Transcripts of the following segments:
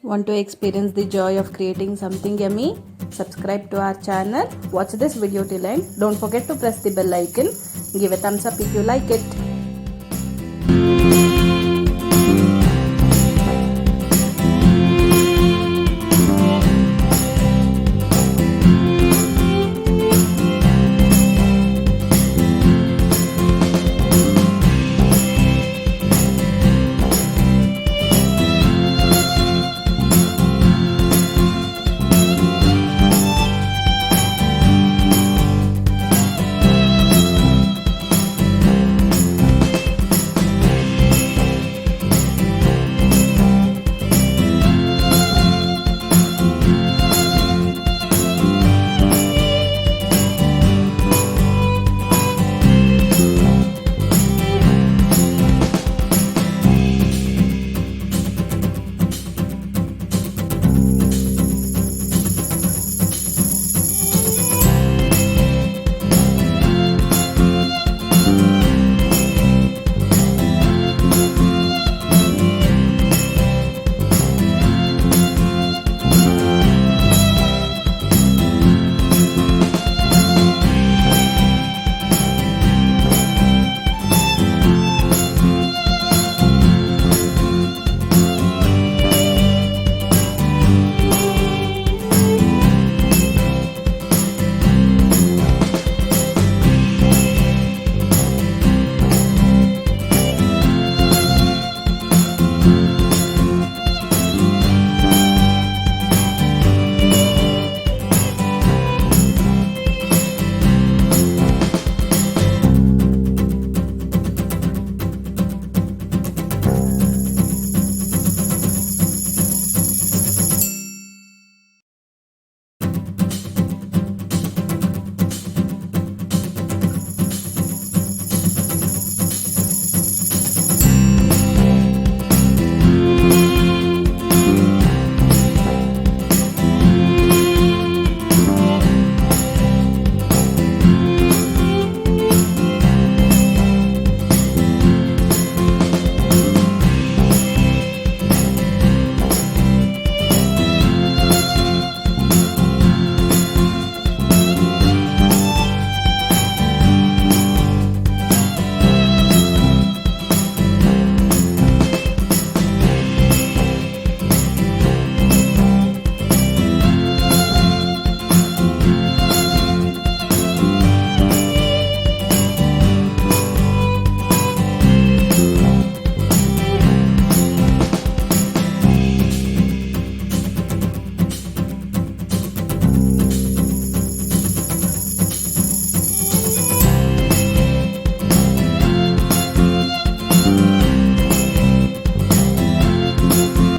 Want to experience the joy of creating something yummy? Subscribe to our channel. Watch this video till end. Don't forget to press the bell icon. Give a thumbs up if you like it.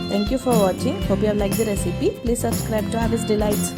Thank you for watching. Hope you have liked the recipe. Please subscribe to Harvest Delights.